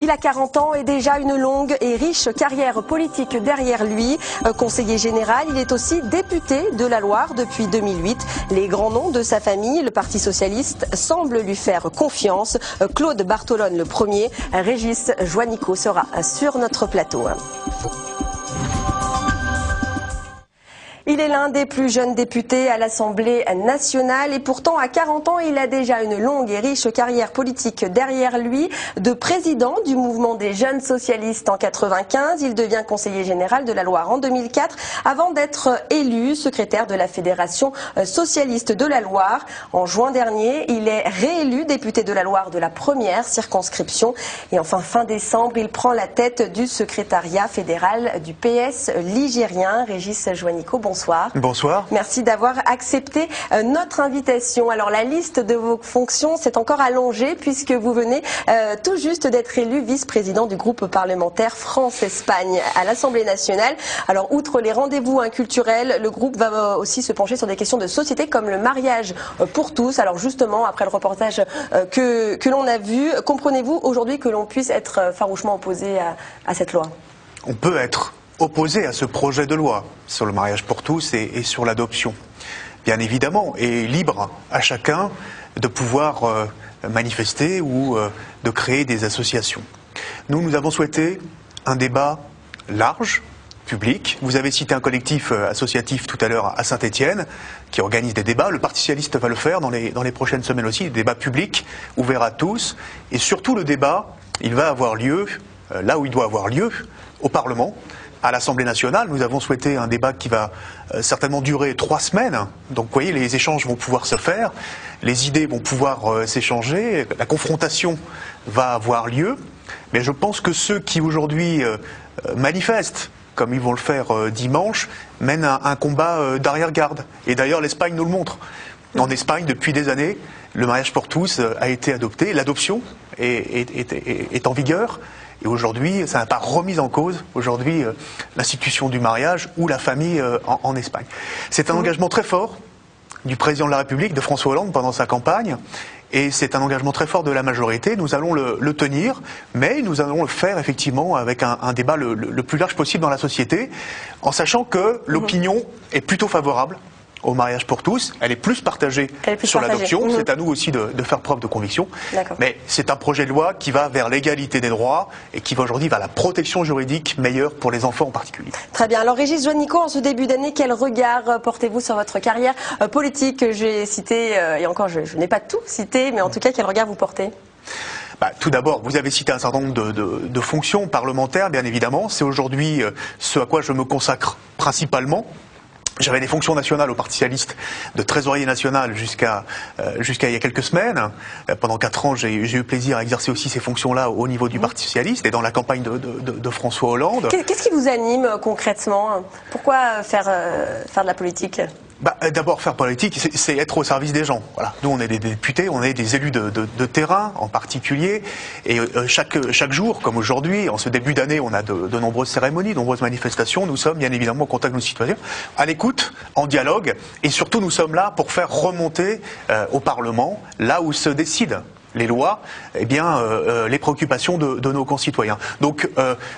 Il a 40 ans et déjà une longue et riche carrière politique derrière lui. Conseiller général, il est aussi député de la Loire depuis 2008. Les grands noms de sa famille, le Parti socialiste, semblent lui faire confiance. Claude Bartolone le premier, Régis Juanico sera sur notre plateau. Il est l'un des plus jeunes députés à l'Assemblée nationale et pourtant à 40 ans, il a déjà une longue et riche carrière politique derrière lui. De président du mouvement des jeunes socialistes en 95, il devient conseiller général de la Loire en 2004 avant d'être élu secrétaire de la Fédération socialiste de la Loire. En juin dernier, il est réélu député de la Loire de la première circonscription et enfin fin décembre, il prend la tête du secrétariat fédéral du PS ligérien. Régis Juanico, bonsoir. Bonsoir. Merci d'avoir accepté notre invitation. Alors la liste de vos fonctions s'est encore allongée puisque vous venez tout juste d'être élu vice-président du groupe parlementaire France-Espagne à l'Assemblée nationale. Alors outre les rendez-vous culturels, le groupe va aussi se pencher sur des questions de société comme le mariage pour tous. Alors justement, après le reportage que l'on a vu, comprenez-vous aujourd'hui que l'on puisse être farouchement opposé à cette loi? On peut être opposé à ce projet de loi sur le mariage pour tous et sur l'adoption, bien évidemment, et libre à chacun de pouvoir manifester ou de créer des associations. Nous avons souhaité un débat large, public. Vous avez cité un collectif associatif tout à l'heure à Saint-Étienne qui organise des débats. Le Parti socialiste va le faire dans les prochaines semaines aussi, des débats publics, ouverts à tous. Et surtout le débat, il va avoir lieu là où il doit avoir lieu, au Parlement. À l'Assemblée nationale, nous avons souhaité un débat qui va certainement durer 3 semaines. Donc vous voyez, les échanges vont pouvoir se faire, les idées vont pouvoir s'échanger, la confrontation va avoir lieu. Mais je pense que ceux qui aujourd'hui manifestent, comme ils vont le faire dimanche, mènent un combat d'arrière-garde. Et d'ailleurs, l'Espagne nous le montre. En Espagne, depuis des années, le mariage pour tous a été adopté, l'adoption est en vigueur. Et aujourd'hui, ça n'a pas remis en cause aujourd'hui l'institution du mariage ou la famille en Espagne. C'est un engagement très fort du président de la République, de François Hollande, pendant sa campagne. Et c'est un engagement très fort de la majorité. Nous allons le tenir, mais nous allons le faire effectivement avec un débat le plus large possible dans la société, en sachant que l'opinion est plutôt favorable au mariage pour tous, elle est plus partagée sur l'adoption, c'est à nous aussi de faire preuve de conviction, mais c'est un projet de loi qui va vers l'égalité des droits et qui va aujourd'hui vers la protection juridique meilleure pour les enfants en particulier. Très bien, alors Régis Juanico, en ce début d'année, quel regard portez-vous sur votre carrière politique que j'ai citée, et encore je n'ai pas tout cité, mais en tout cas quel regard vous portez? Tout d'abord, vous avez cité un certain nombre de fonctions parlementaires, bien évidemment, c'est aujourd'hui ce à quoi je me consacre principalement. J'avais des fonctions nationales au Parti socialiste de trésorier national jusqu'à il y a quelques semaines. Pendant 4 ans, j'ai eu plaisir à exercer aussi ces fonctions-là au niveau du Parti socialiste et dans la campagne de François Hollande. Qu'est-ce qui vous anime concrètement? Pourquoi faire de la politique? D'abord, faire politique, c'est être au service des gens. Voilà. Nous, on est des députés, on est des élus de terrain en particulier. Et chaque jour, comme aujourd'hui, en ce début d'année, on a de nombreuses cérémonies, de nombreuses manifestations. Nous sommes bien évidemment au contact de nos citoyens, à l'écoute, en dialogue. Et surtout, nous sommes là pour faire remonter au Parlement, là où se décident les lois, les préoccupations de nos concitoyens. Donc,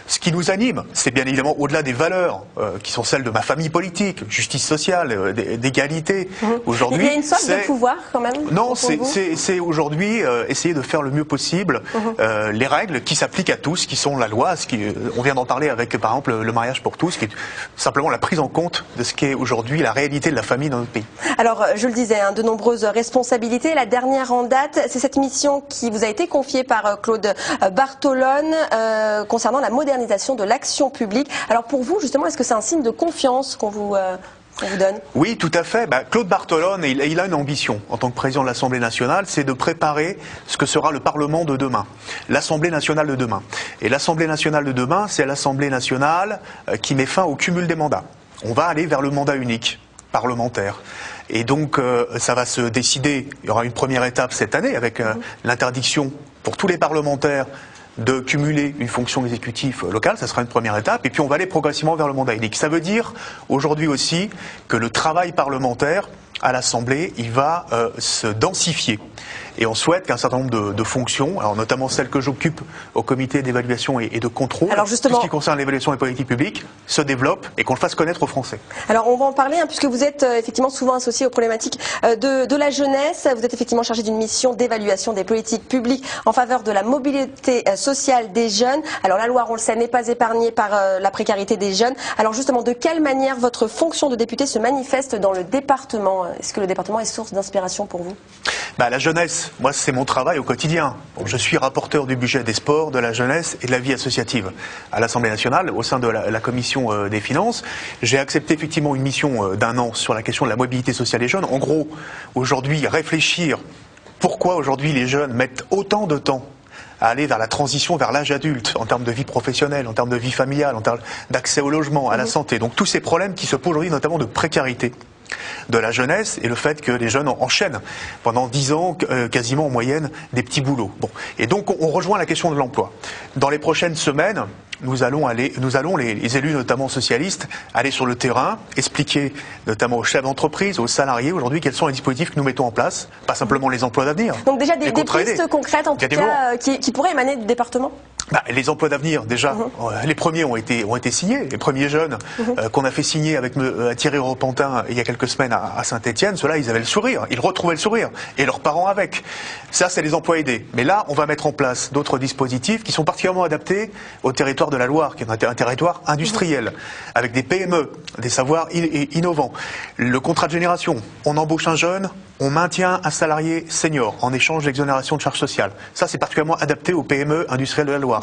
ce qui nous anime, c'est bien évidemment au-delà des valeurs qui sont celles de ma famille politique, justice sociale, d'égalité. Aujourd'hui, il y a une soif de pouvoir quand même. Non, c'est aujourd'hui essayer de faire le mieux possible les règles qui s'appliquent à tous, qui sont la loi. On vient d'en parler avec, par exemple, le mariage pour tous, qui est simplement la prise en compte de ce qu'est aujourd'hui la réalité de la famille dans notre pays. Alors, je le disais, de nombreuses responsabilités. La dernière en date, c'est cette mission qui vous a été confiée par Claude Bartolone concernant la modernisation de l'action publique. Alors pour vous, justement, est-ce que c'est un signe de confiance qu'on vous donne? Oui, tout à fait. Claude Bartolone, il a une ambition en tant que président de l'Assemblée nationale, c'est de préparer ce que sera le Parlement de demain, l'Assemblée nationale de demain. Et l'Assemblée nationale de demain, c'est l'Assemblée nationale qui met fin au cumul des mandats. On va aller vers le mandat unique parlementaire. Et donc, ça va se décider, il y aura une première étape cette année avec l'interdiction pour tous les parlementaires de cumuler une fonction exécutive locale, ça sera une première étape, et puis on va aller progressivement vers le mandat unique. Ça veut dire aujourd'hui aussi que le travail parlementaire à l'Assemblée, il va se densifier. Et on souhaite qu'un certain nombre de fonctions, alors notamment celles que j'occupe au comité d'évaluation et de contrôle, alors justement, tout ce qui concerne l'évaluation des politiques publiques, se développe et qu'on le fasse connaître aux Français. Alors on va en parler, puisque vous êtes effectivement souvent associé aux problématiques de la jeunesse. Vous êtes effectivement chargé d'une mission d'évaluation des politiques publiques en faveur de la mobilité sociale des jeunes. Alors la Loire, on le sait, n'est pas épargnée par la précarité des jeunes. Alors justement, de quelle manière votre fonction de député se manifeste dans le département? Est-ce que le département est source d'inspiration pour vous? La jeunesse, moi c'est mon travail au quotidien. Bon, je suis rapporteur du budget des sports, de la jeunesse et de la vie associative à l'Assemblée nationale, au sein de la commission des finances. J'ai accepté effectivement une mission d'un an sur la question de la mobilité sociale des jeunes. En gros, aujourd'hui, réfléchir pourquoi aujourd'hui les jeunes mettent autant de temps à aller vers la transition vers l'âge adulte, en termes de vie professionnelle, en termes de vie familiale, en termes d'accès au logement, à la santé. Donc tous ces problèmes qui se posent aujourd'hui, notamment de précarité de la jeunesse, et le fait que les jeunes enchaînent pendant 10 ans quasiment en moyenne des petits boulots. Bon. Et donc on rejoint la question de l'emploi. Dans les prochaines semaines, nous allons les élus notamment socialistes, aller sur le terrain, expliquer notamment aux chefs d'entreprise, aux salariés aujourd'hui quels sont les dispositifs que nous mettons en place, pas simplement les emplois d'avenir. Donc déjà des pistes concrètes en tout cas qui pourraient émaner du département? Les emplois d'avenir, déjà, les premiers ont été signés. Les premiers jeunes qu'on a fait signer avec Thierry Repentin il y a quelques semaines à Saint-Étienne, ceux-là, ils avaient le sourire, ils retrouvaient le sourire, et leurs parents avec. Ça, c'est les emplois aidés. Mais là, on va mettre en place d'autres dispositifs qui sont particulièrement adaptés au territoire de la Loire, qui est un territoire industriel, avec des PME, des savoirs innovants. Le contrat de génération, on embauche un jeune, on maintient un salarié senior en échange d'exonération de charges sociales. Ça, c'est particulièrement adapté aux PME industrielles de la Loire.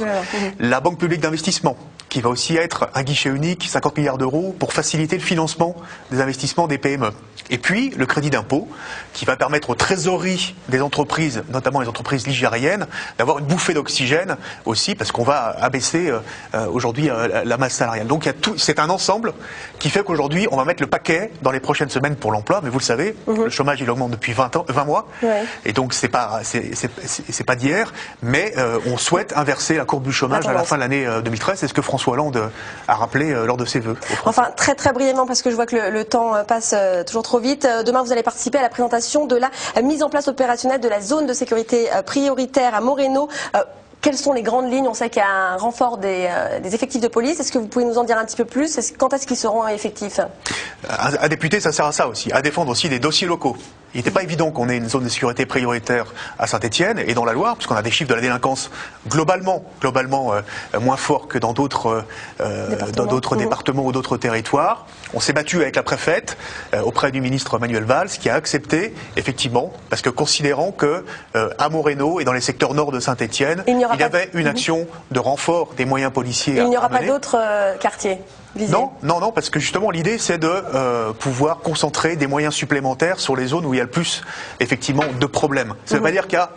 La Banque publique d'investissement, qui va aussi être un guichet unique, 50 milliards d'euros, pour faciliter le financement des investissements des PME. Et puis, le crédit d'impôt, qui va permettre aux trésoreries des entreprises, notamment les entreprises ligériennes, d'avoir une bouffée d'oxygène aussi, parce qu'on va abaisser aujourd'hui la masse salariale. Donc, c'est un ensemble qui fait qu'aujourd'hui, on va mettre le paquet dans les prochaines semaines pour l'emploi. Mais vous le savez, le chômage, il augmente depuis 20 mois. Et donc, c'est pas d'hier. Mais on souhaite inverser la courbe du chômage à la fin de l'année 2013. C'est ce que François Hollande a rappelé lors de ses vœux. Enfin, très très brièvement, parce que je vois que le temps passe toujours trop vite. Demain, vous allez participer à la présentation de la mise en place opérationnelle de la zone de sécurité prioritaire à Moreno. Quelles sont les grandes lignes? On sait qu'il y a un renfort des effectifs de police. Est-ce que vous pouvez nous en dire un petit peu plus? Quand est-ce qu'ils seront effectifs? Un député, ça sert à ça aussi, à défendre aussi des dossiers locaux. Il n'était pas évident qu'on ait une zone de sécurité prioritaire à Saint-Étienne et dans la Loire, puisqu'on a des chiffres de la délinquance globalement moins forts que dans d'autres départements ou d'autres territoires. On s'est battu avec la préfète auprès du ministre Manuel Valls, qui a accepté, effectivement, parce que considérant que à Moreno et dans les secteurs nord de Saint-Étienne, il y avait une action de renfort des moyens policiers. Il n'y aura pas d'autres quartiers visés? Non, parce que justement l'idée c'est de pouvoir concentrer des moyens supplémentaires sur les zones où il y a le plus effectivement de problèmes. Ça ne veut pas dire qu'il y a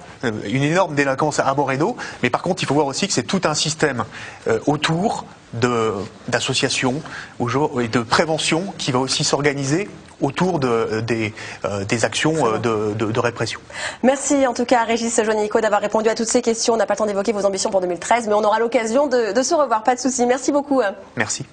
une énorme délinquance à Moreno, mais par contre il faut voir aussi que c'est tout un système autour d'associations et de prévention qui va aussi s'organiser autour des actions de répression. Merci en tout cas à Régis Juanico d'avoir répondu à toutes ces questions. On n'a pas le temps d'évoquer vos ambitions pour 2013, mais on aura l'occasion de se revoir, pas de souci. Merci beaucoup. Merci.